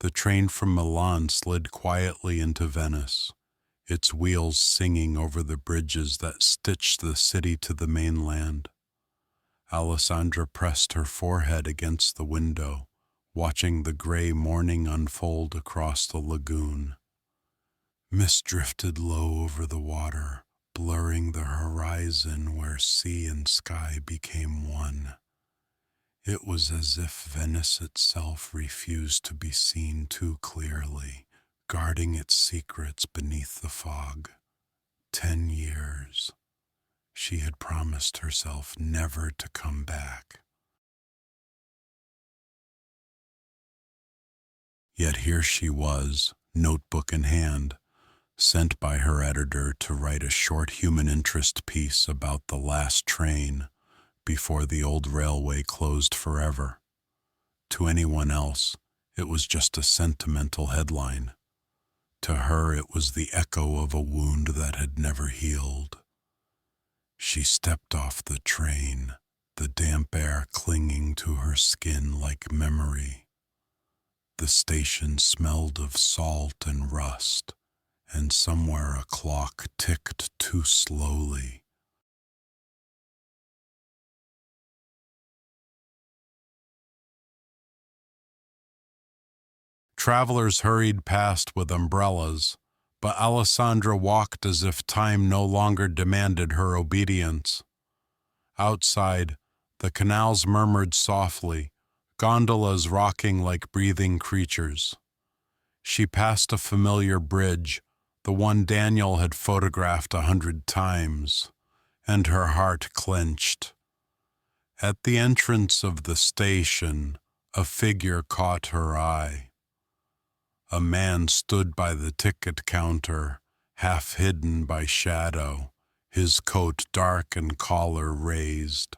The train from Milan slid quietly into Venice, its wheels singing over the bridges that stitched the city to the mainland. Alessandra pressed her forehead against the window, watching the gray morning unfold across the lagoon. Mist drifted low over the water, blurring the horizon where sea and sky became one. It was as if Venice itself refused to be seen too clearly, guarding its secrets beneath the fog. 10 years. She had promised herself never to come back. Yet here she was, notebook in hand, sent by her editor to write a short human interest piece about the last train before the old railway closed forever. To anyone else, it was just a sentimental headline. To her, it was the echo of a wound that had never healed. She stepped off the train, the damp air clinging to her skin like memory. The station smelled of salt and rust, and somewhere a clock ticked too slowly. Travelers hurried past with umbrellas, but Alessandra walked as if time no longer demanded her obedience. Outside, the canals murmured softly, gondolas rocking like breathing creatures. She passed a familiar bridge, the one Daniel had photographed 100 times, and her heart clenched. At the entrance of the station, a figure caught her eye. A man stood by the ticket counter, half hidden by shadow, his coat dark and collar raised.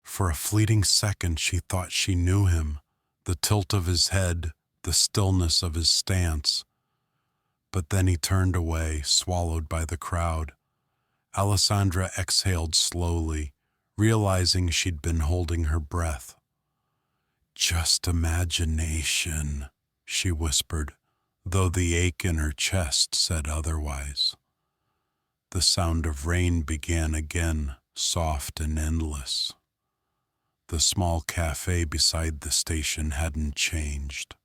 For a fleeting second she thought she knew him, the tilt of his head, the stillness of his stance. But then he turned away, swallowed by the crowd. Alessandra exhaled slowly, realizing she'd been holding her breath. "Just imagination," she whispered, though the ache in her chest said otherwise. The sound of rain began again, soft and endless. The small cafe beside the station hadn't changed.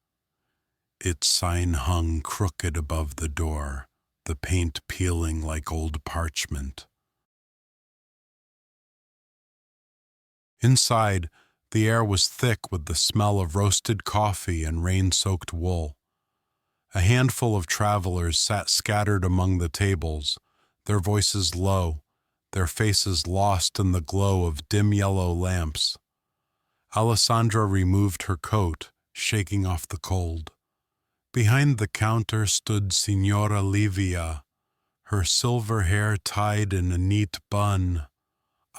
Its sign hung crooked above the door, the paint peeling like old parchment. Inside, the air was thick with the smell of roasted coffee and rain-soaked wool. A handful of travelers sat scattered among the tables, their voices low, their faces lost in the glow of dim yellow lamps. Alessandra removed her coat, shaking off the cold. Behind the counter stood Signora Livia, her silver hair tied in a neat bun,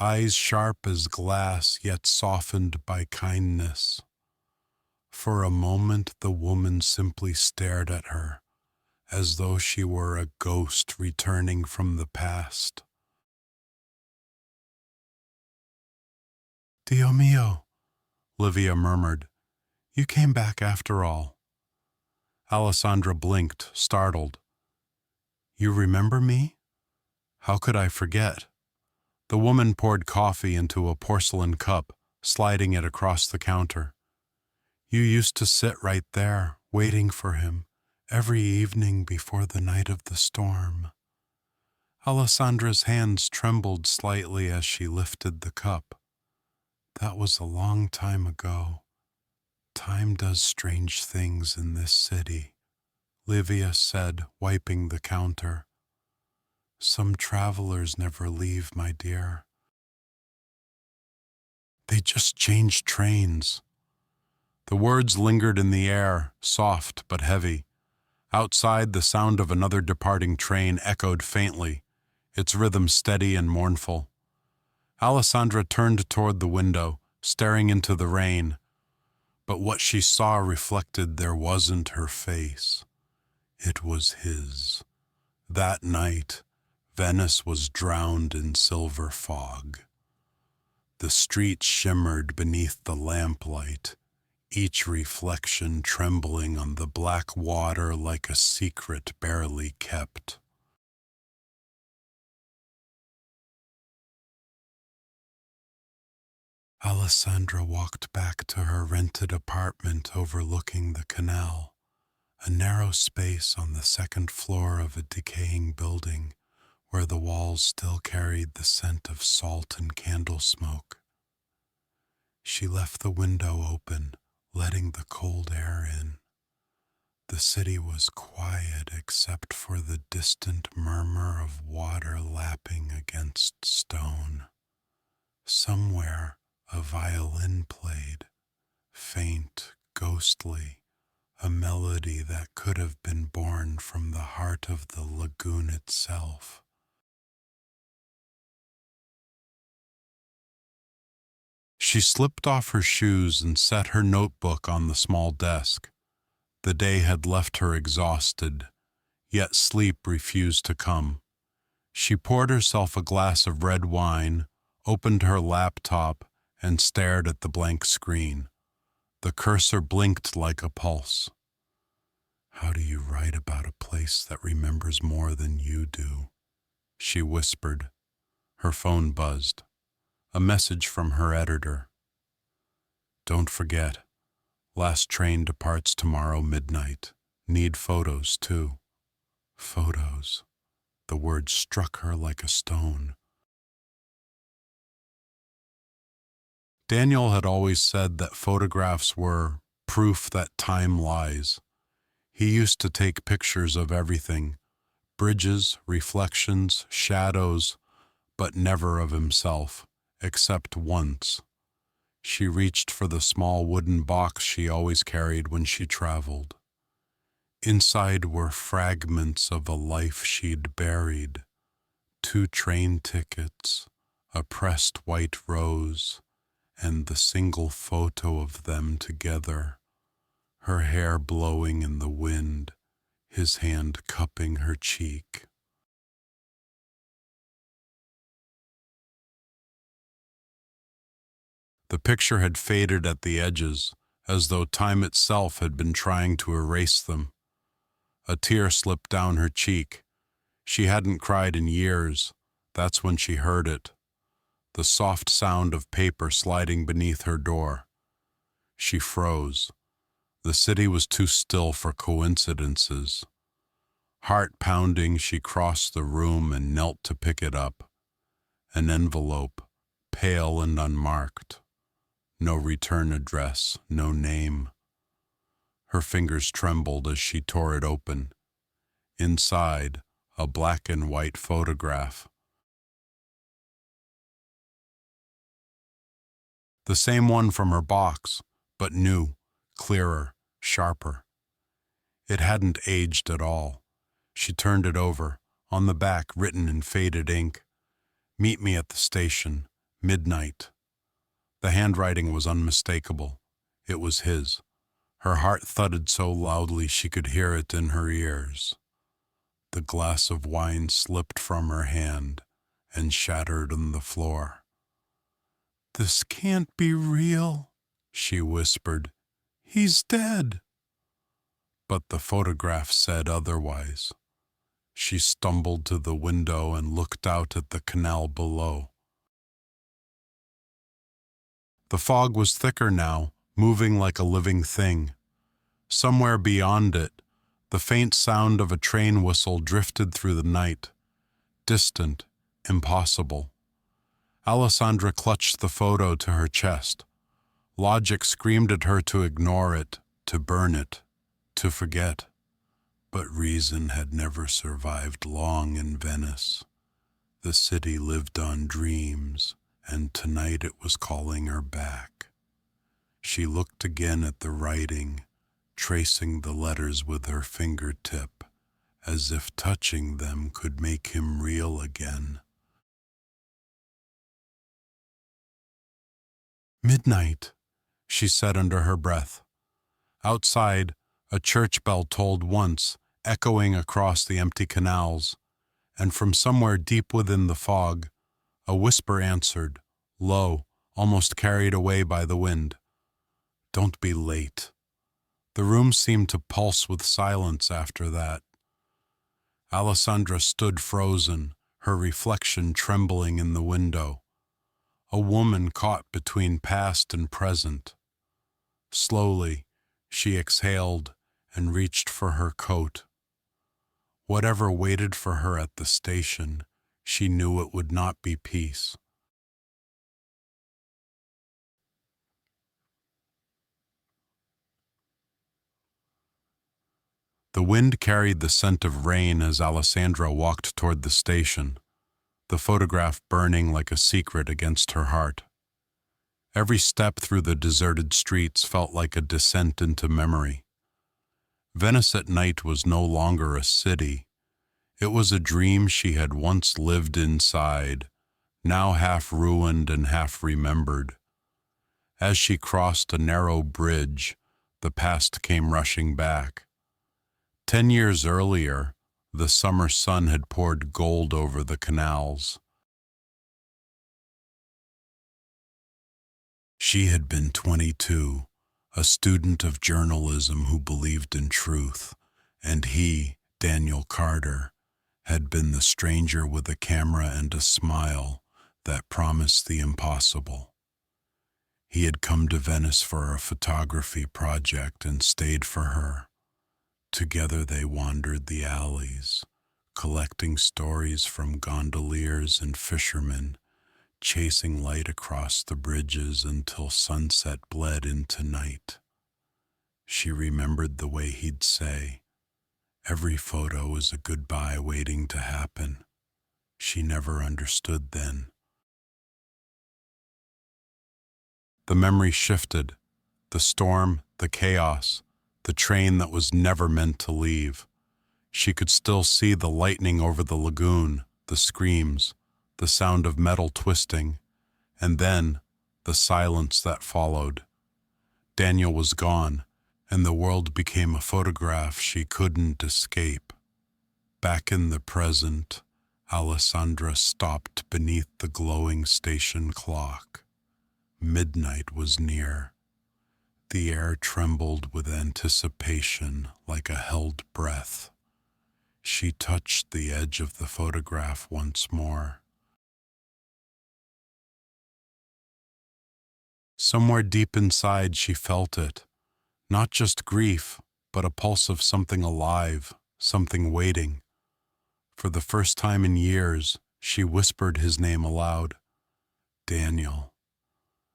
eyes sharp as glass yet softened by kindness. For a moment the woman simply stared at her, as though she were a ghost returning from the past. "Dio mio," Livia murmured. "You came back after all." Alessandra blinked, startled. "You remember me? How could I forget?" The woman poured coffee into a porcelain cup, sliding it across the counter. "You used to sit right there, waiting for him, every evening before the night of the storm." Alessandra's hands trembled slightly as she lifted the cup. "That was a long time ago. Time does strange things in this city," Livia said, wiping the counter. "Some travelers never leave, my dear. They just change trains." The words lingered in the air, soft but heavy. Outside, the sound of another departing train echoed faintly, its rhythm steady and mournful. Alessandra turned toward the window, staring into the rain. But what she saw reflected there wasn't her face. It was his. That night, Venice was drowned in silver fog. The streets shimmered beneath the lamplight, each reflection trembling on the black water like a secret barely kept. Alessandra walked back to her rented apartment overlooking the canal, a narrow space on the second floor of a decaying building where the walls still carried the scent of salt and candle smoke. She left the window open, letting the cold air in. The city was quiet except for the distant murmur of water lapping against stone. Somewhere a violin played, faint, ghostly, a melody that could have been born from the heart of the lagoon itself. She slipped off her shoes and set her notebook on the small desk. The day had left her exhausted, yet sleep refused to come. She poured herself a glass of red wine, opened her laptop, and stared at the blank screen. The cursor blinked like a pulse. "How do you write about a place that remembers more than you do?" she whispered. Her phone buzzed. A message from her editor. "Don't forget, last train departs tomorrow midnight. Need photos, too." Photos. The word struck her like a stone. Daniel had always said that photographs were proof that time lies. He used to take pictures of everything, bridges, reflections, shadows, but never of himself, except once. She reached for the small wooden box she always carried when she traveled. Inside were fragments of a life she'd buried, 2 train tickets, a pressed white rose, and the single photo of them together, her hair blowing in the wind, his hand cupping her cheek. The picture had faded at the edges, as though time itself had been trying to erase them. A tear slipped down her cheek. She hadn't cried in years. That's when she heard it. The soft sound of paper sliding beneath her door. She froze. The city was too still for coincidences. Heart pounding, she crossed the room and knelt to pick it up. An envelope, pale and unmarked. No return address, no name. Her fingers trembled as she tore it open. Inside, a black and white photograph. The same one from her box, but new, clearer, sharper. It hadn't aged at all. She turned it over, on the back written in faded ink. "Meet me at the station, midnight." The handwriting was unmistakable. It was his. Her heart thudded so loudly she could hear it in her ears. The glass of wine slipped from her hand and shattered on the floor. "This can't be real," she whispered. "He's dead." But the photograph said otherwise. She stumbled to the window and looked out at the canal below. The fog was thicker now, moving like a living thing. Somewhere beyond it, the faint sound of a train whistle drifted through the night. Distant, impossible. Alessandra clutched the photo to her chest. Logic screamed at her to ignore it, to burn it, to forget. But reason had never survived long in Venice. The city lived on dreams, and tonight it was calling her back. She looked again at the writing, tracing the letters with her fingertip, as if touching them could make him real again. "Midnight," she said under her breath. Outside, a church bell tolled once, echoing across the empty canals, and from somewhere deep within the fog, a whisper answered, low, almost carried away by the wind. Don't be late. The room seemed to pulse with silence after that. Alessandra stood frozen, her reflection trembling in the window. A woman caught between past and present. Slowly, she exhaled and reached for her coat. Whatever waited for her at the station, she knew it would not be peace. The wind carried the scent of rain as Alessandra walked toward the station, the photograph burning like a secret against her heart. Every step through the deserted streets felt like a descent into memory. Venice at night was no longer a city. It was a dream she had once lived inside, now half ruined and half remembered. As she crossed a narrow bridge, the past came rushing back. 10 years earlier, the summer sun had poured gold over the canals. She had been 22, a student of journalism who believed in truth, and he, Daniel Carter, had been the stranger with a camera and a smile that promised the impossible. He had come to Venice for a photography project and stayed for her. Together they wandered the alleys, collecting stories from gondoliers and fishermen, chasing light across the bridges until sunset bled into night. She remembered the way he'd say, "Every photo is a goodbye waiting to happen." She never understood then. The memory shifted, the storm, the chaos, the train that was never meant to leave. She could still see the lightning over the lagoon, the screams, the sound of metal twisting, and then the silence that followed. Daniel was gone, and the world became a photograph she couldn't escape. Back in the present, Alessandra stopped beneath the glowing station clock. Midnight was near. The air trembled with anticipation like a held breath. She touched the edge of the photograph once more. Somewhere deep inside she felt it, not just grief, but a pulse of something alive, something waiting. For the first time in years, she whispered his name aloud. Daniel.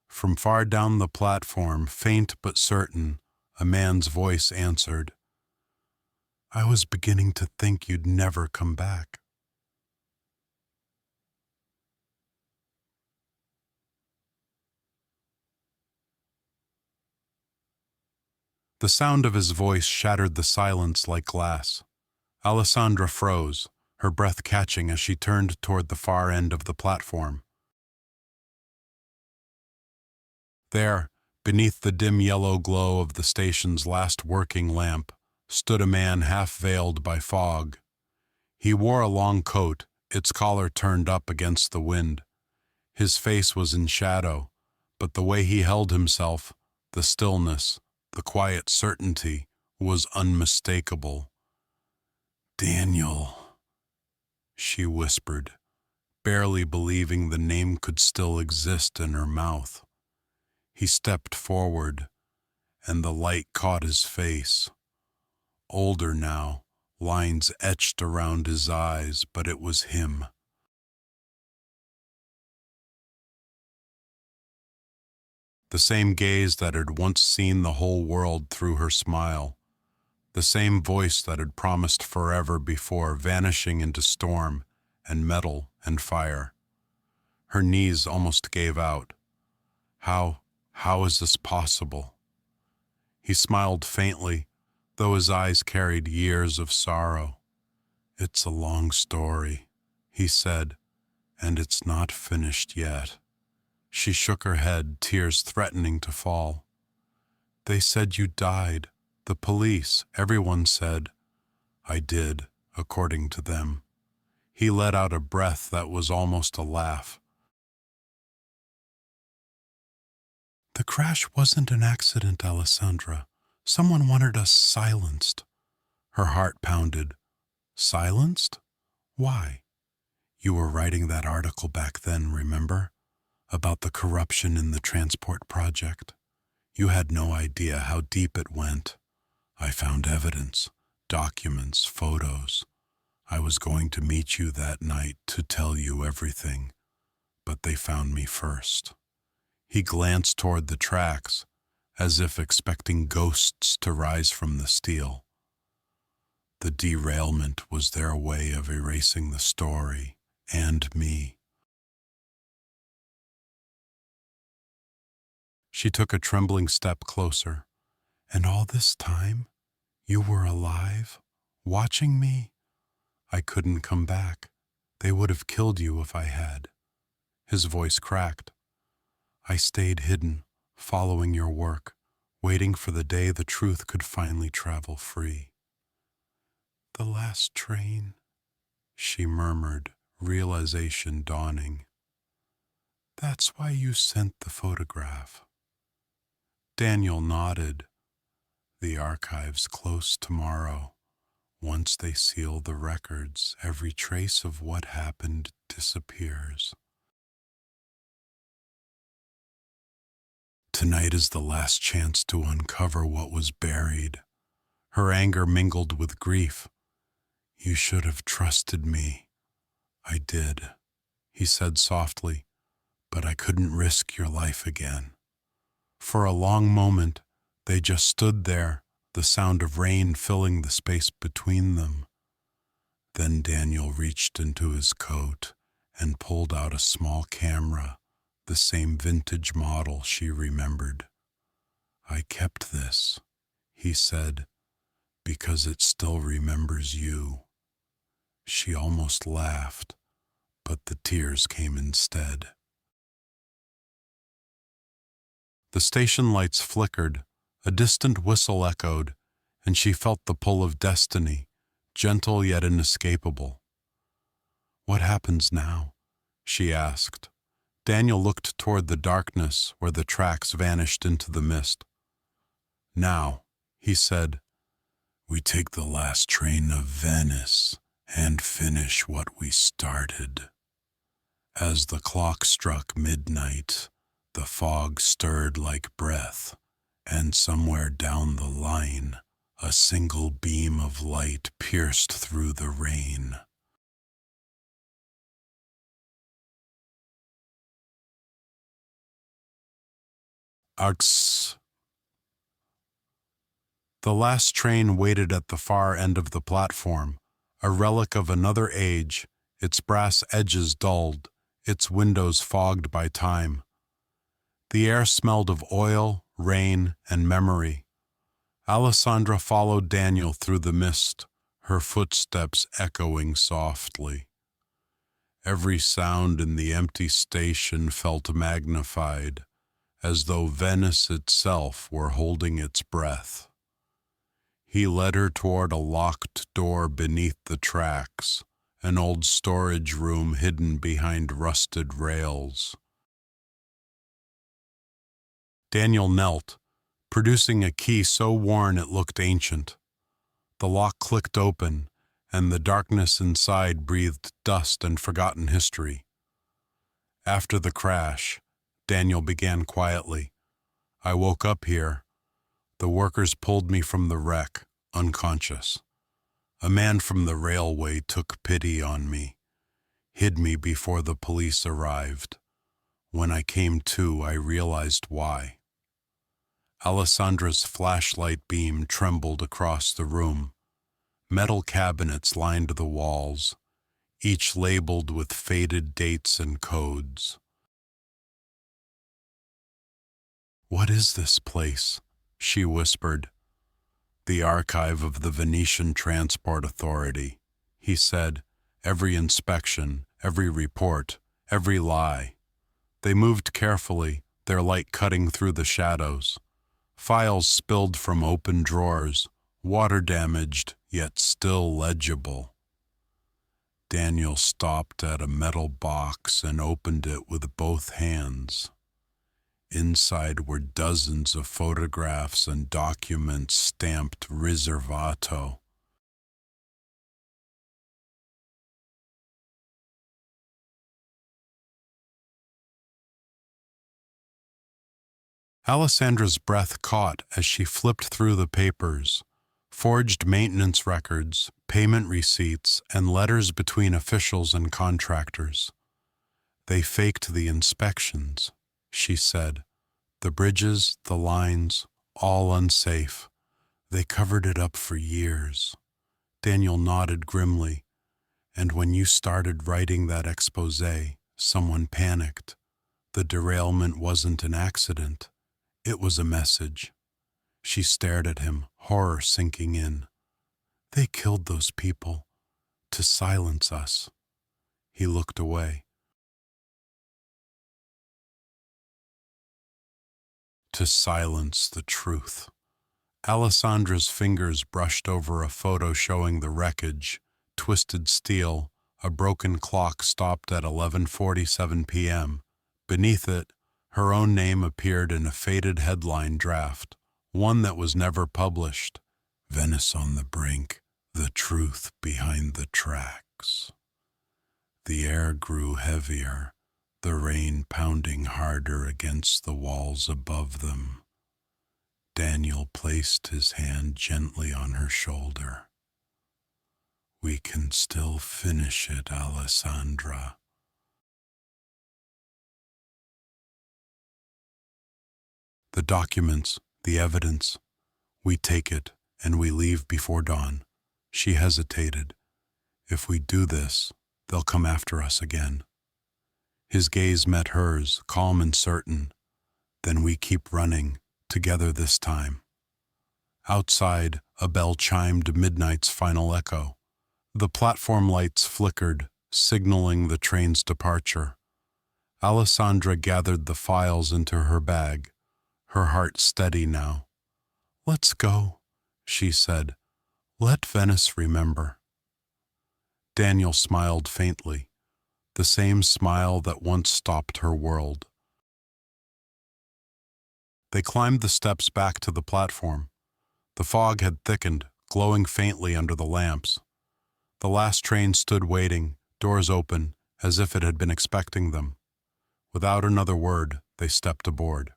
From far down the platform, faint but certain, a man's voice answered, "I was beginning to think you'd never come back." The sound of his voice shattered the silence like glass. Alessandra froze, her breath catching as she turned toward the far end of the platform. There, beneath the dim yellow glow of the station's last working lamp, stood a man half-veiled by fog. He wore a long coat, its collar turned up against the wind. His face was in shadow, but the way he held himself, the stillness, the quiet certainty, was unmistakable. "Daniel," she whispered, barely believing the name could still exist in her mouth. He stepped forward, and the light caught his face. Older now, lines etched around his eyes, but it was him. The same gaze that had once seen the whole world through her smile. The same voice that had promised forever before vanishing into storm and metal and fire. Her knees almost gave out. How is this possible? He smiled faintly, though his eyes carried years of sorrow. "It's a long story," he said, "and it's not finished yet." She shook her head, tears threatening to fall. "They said you died. The police, everyone said." "I did, according to them." He let out a breath that was almost a laugh. The crash wasn't an accident, Alessandra. Someone wanted us silenced. Her heart pounded. Silenced? Why? You were writing that article back then, remember? About the corruption in the transport project. You had no idea how deep it went. I found evidence, documents, photos. I was going to meet you that night to tell you everything, but they found me first. He glanced toward the tracks, as if expecting ghosts to rise from the steel. The derailment was their way of erasing the story and me. She took a trembling step closer. And all this time, you were alive, watching me? I couldn't come back. They would have killed you if I had. His voice cracked. I stayed hidden, following your work, waiting for the day the truth could finally travel free. The last train, she murmured, realization dawning. That's why you sent the photograph. Daniel nodded. The archives close tomorrow. Once they seal the records, every trace of what happened disappears. Tonight is the last chance to uncover what was buried. Her anger mingled with grief. You should have trusted me. I did, he said softly, but I couldn't risk your life again. For a long moment, they just stood there, the sound of rain filling the space between them. Then Daniel reached into his coat and pulled out a small camera, the same vintage model she remembered. I kept this, he said, because it still remembers you. She almost laughed, but the tears came instead. The station lights flickered, a distant whistle echoed, and she felt the pull of destiny, gentle yet inescapable. What happens now? She asked. Daniel looked toward the darkness where the tracks vanished into the mist. Now, he said, we take the last train of Venice and finish what we started. As the clock struck midnight, the fog stirred like breath, and somewhere down the line, a single beam of light pierced through the rain. Arts. The last train waited at the far end of the platform, a relic of another age, its brass edges dulled, its windows fogged by time. The air smelled of oil, rain, and memory. Alessandra followed Daniel through the mist, her footsteps echoing softly. Every sound in the empty station felt magnified, as though Venice itself were holding its breath. He led her toward a locked door beneath the tracks, an old storage room hidden behind rusted rails. Daniel knelt, producing a key so worn it looked ancient. The lock clicked open, and the darkness inside breathed dust and forgotten history. After the crash, Daniel began quietly. I woke up here. The workers pulled me from the wreck, unconscious. A man from the railway took pity on me, hid me before the police arrived. When I came to, I realized why. Alessandra's flashlight beam trembled across the room. Metal cabinets lined the walls, each labeled with faded dates and codes. What is this place? She whispered. The archive of the Venetian Transport Authority, he said. Every inspection, every report, every lie. They moved carefully, their light cutting through the shadows. Files spilled from open drawers, water damaged, yet still legible. Daniel stopped at a metal box and opened it with both hands. Inside were dozens of photographs and documents stamped Riservato. Alessandra's breath caught as she flipped through the papers. Forged maintenance records, payment receipts, and letters between officials and contractors. They faked the inspections, she said. The bridges, the lines, all unsafe. They covered it up for years. Daniel nodded grimly. And when you started writing that expose, someone panicked. The derailment wasn't an accident. It was a message. She stared at him, horror sinking in. They killed those people to silence us. He looked away. To silence the truth. Alessandra's fingers brushed over a photo showing the wreckage, twisted steel, a broken clock stopped at 11:47 p.m. Beneath it, her own name appeared in a faded headline draft, one that was never published. Venice on the brink, the truth behind the tracks. The air grew heavier, the rain pounding harder against the walls above them. Daniel placed his hand gently on her shoulder. We can still finish it, Alessandra. The documents, the evidence. We take it, and we leave before dawn. She hesitated. If we do this, they'll come after us again. His gaze met hers, calm and certain. Then we keep running, together this time. Outside, a bell chimed midnight's final echo. The platform lights flickered, signaling the train's departure. Alessandra gathered the files into her bag, her heart steady now. Let's go, she said. Let Venice remember. Daniel smiled faintly, the same smile that once stopped her world. They climbed the steps back to the platform. The fog had thickened, glowing faintly under the lamps. The last train stood waiting, doors open, as if it had been expecting them. Without another word, they stepped aboard.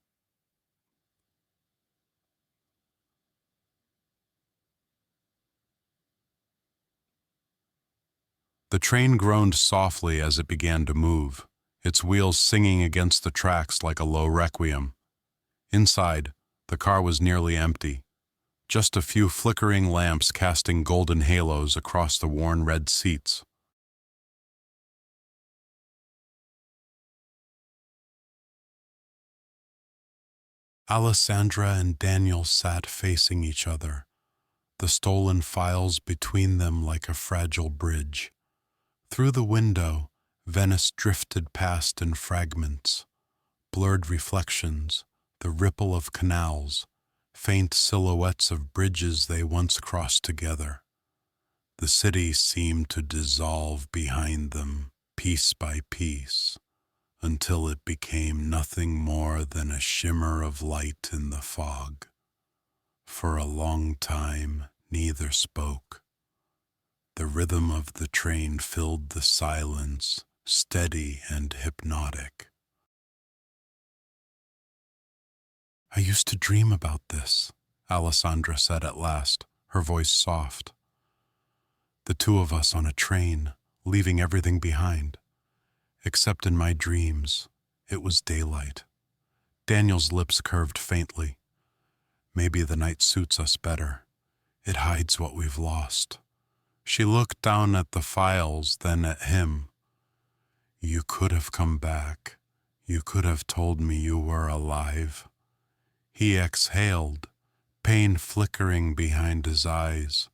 The train groaned softly as it began to move, its wheels singing against the tracks like a low requiem. Inside, the car was nearly empty, just a few flickering lamps casting golden halos across the worn red seats. Alessandra and Daniel sat facing each other, the stolen files between them like a fragile bridge. Through the window, Venice drifted past in fragments, blurred reflections, the ripple of canals, faint silhouettes of bridges they once crossed together. The city seemed to dissolve behind them, piece by piece, until it became nothing more than a shimmer of light in the fog. For a long time, neither spoke. The rhythm of the train filled the silence, steady and hypnotic. I used to dream about this, Alessandra said at last, her voice soft. The two of us on a train, leaving everything behind. Except in my dreams, it was daylight. Daniel's lips curved faintly. Maybe the night suits us better. It hides what we've lost. She looked down at the files, then at him. You could have come back. You could have told me you were alive. He exhaled, pain flickering behind his eyes.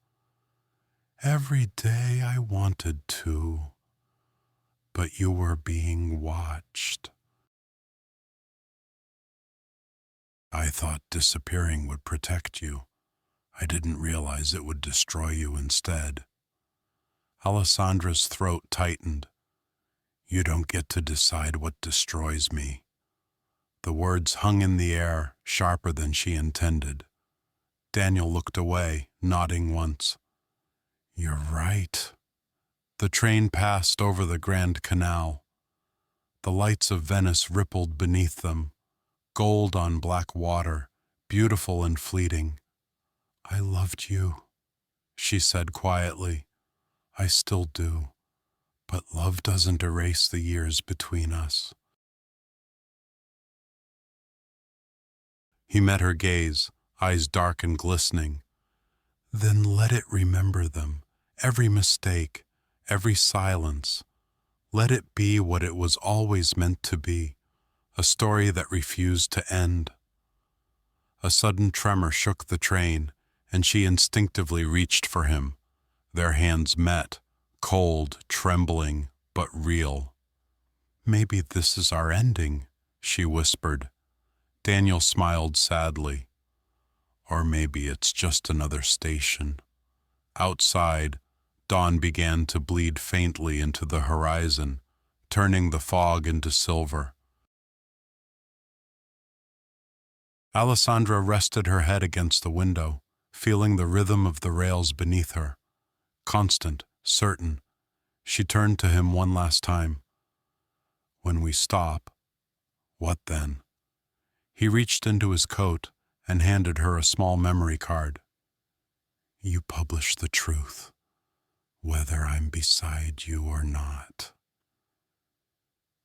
Every day I wanted to, but you were being watched. I thought disappearing would protect you. I didn't realize it would destroy you instead. Alessandra's throat tightened. You don't get to decide what destroys me. The words hung in the air, sharper than she intended. Daniel looked away, nodding once. You're right. The train passed over the Grand Canal. The lights of Venice rippled beneath them, gold on black water, beautiful and fleeting. I loved you, she said quietly. I still do, but love doesn't erase the years between us. He met her gaze, eyes dark and glistening. Then let it remember them, every mistake, every silence. Let it be what it was always meant to be, a story that refused to end. A sudden tremor shook the train, and she instinctively reached for him. Their hands met, cold, trembling, but real. Maybe this is our ending, she whispered. Daniel smiled sadly. Or maybe it's just another station. Outside, dawn began to bleed faintly into the horizon, turning the fog into silver. Alessandra rested her head against the window, feeling the rhythm of the rails beneath her. Constant, certain. She turned to him one last time. When we stop, what then? He reached into his coat and handed her a small memory card. You publish the truth, whether I'm beside you or not.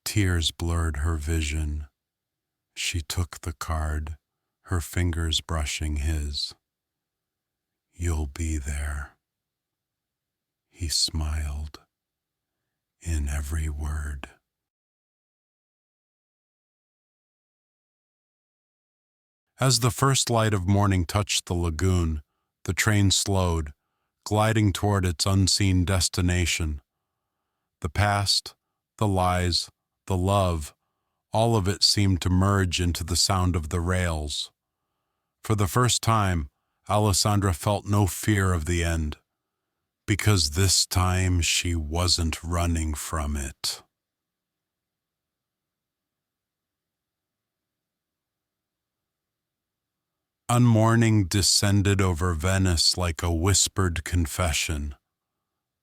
Tears blurred her vision. She took the card, her fingers brushing his. You'll be there. He smiled. In every word. As the first light of morning touched the lagoon, the train slowed, gliding toward its unseen destination. The past, the lies, the love, all of it seemed to merge into the sound of the rails. For the first time, Alessandra felt no fear of the end, because this time she wasn't running from it. Unmourning descended over Venice like a whispered confession.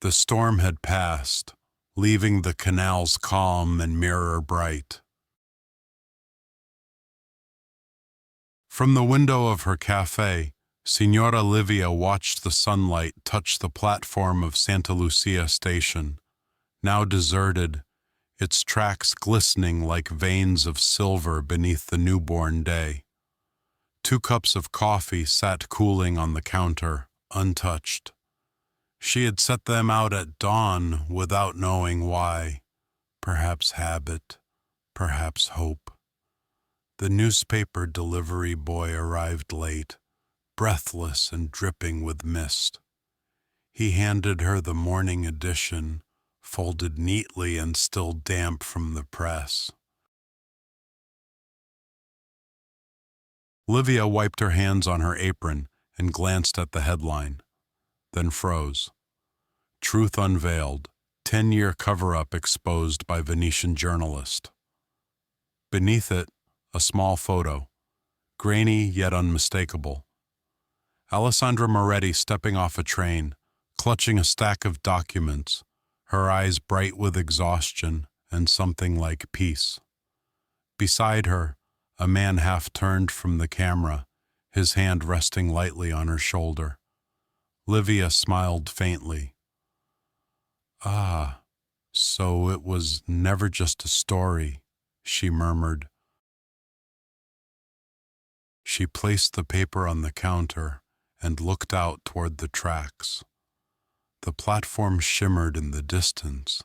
The storm had passed, leaving the canals calm and mirror bright. From the window of her cafe, Signora Livia watched the sunlight touch the platform of Santa Lucia station, now deserted, its tracks glistening like veins of silver beneath the newborn day. 2 cups of coffee sat cooling on the counter, untouched. She had set them out at dawn without knowing why. Perhaps habit, perhaps hope. The newspaper delivery boy arrived late, breathless and dripping with mist. He handed her the morning edition, folded neatly and still damp from the press. Livia wiped her hands on her apron and glanced at the headline, then froze. Truth unveiled, 10-year cover-up exposed by Venetian journalist. Beneath it, a small photo, grainy yet unmistakable. Alessandra Moretti stepping off a train, clutching a stack of documents, her eyes bright with exhaustion and something like peace. Beside her, a man half turned from the camera, his hand resting lightly on her shoulder. Livia smiled faintly. Ah, so it was never just a story, she murmured. She placed the paper on the counter and looked out toward the tracks. The platform shimmered in the distance,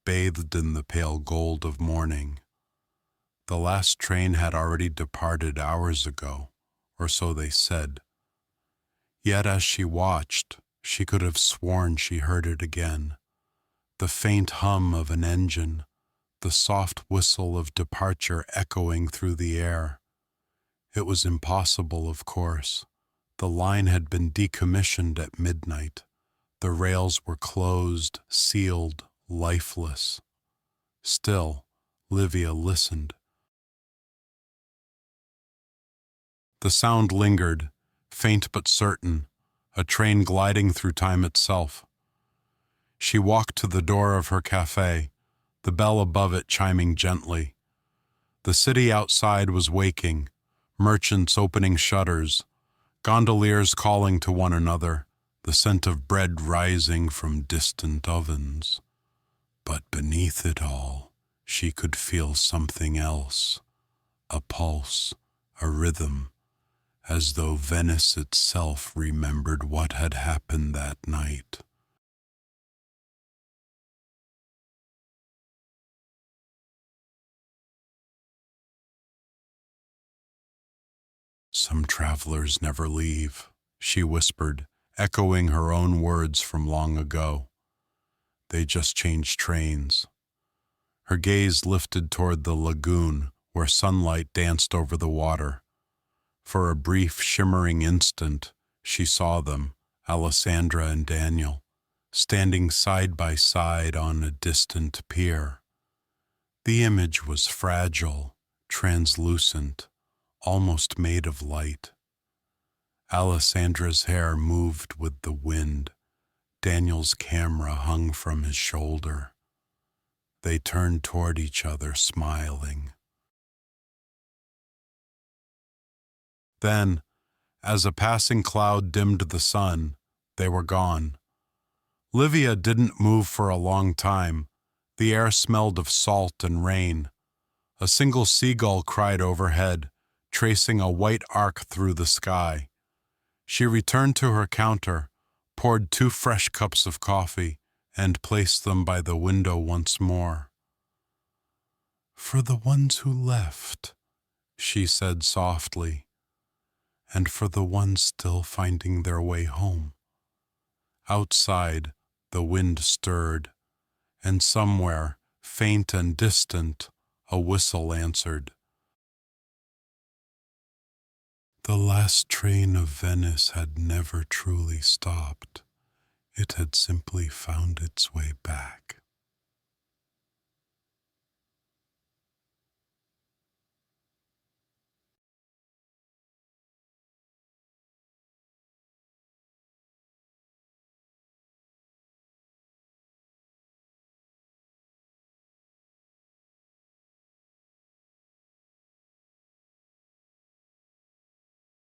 bathed in the pale gold of morning. The last train had already departed hours ago, or so they said. Yet as she watched, she could have sworn she heard it again. The faint hum of an engine, the soft whistle of departure echoing through the air. It was impossible, of course. The line had been decommissioned at midnight. The rails were closed, sealed, lifeless. Still, Livia listened. The sound lingered, faint but certain, a train gliding through time itself. She walked to the door of her cafe, the bell above it chiming gently. The city outside was waking, merchants opening shutters, gondoliers calling to one another, the scent of bread rising from distant ovens. But beneath it all, she could feel something else, a pulse, a rhythm, as though Venice itself remembered what had happened that night. Some travelers never leave, she whispered, echoing her own words from long ago. They just change trains. Her gaze lifted toward the lagoon where sunlight danced over the water. For a brief, shimmering instant, she saw them, Alessandra and Daniel, standing side by side on a distant pier. The image was fragile, translucent, almost made of light. Alessandra's hair moved with the wind. Daniel's camera hung from his shoulder. They turned toward each other, smiling. Then, as a passing cloud dimmed the sun, they were gone. Livia didn't move for a long time. The air smelled of salt and rain. A single seagull cried overhead, tracing a white arc through the sky. She returned to her counter, poured 2 fresh cups of coffee, and placed them by the window once more. "For the ones who left," she said softly, "and for the ones still finding their way home." Outside, the wind stirred, and somewhere, faint and distant, a whistle answered. The last train of Venice had never truly stopped. It had simply found its way back.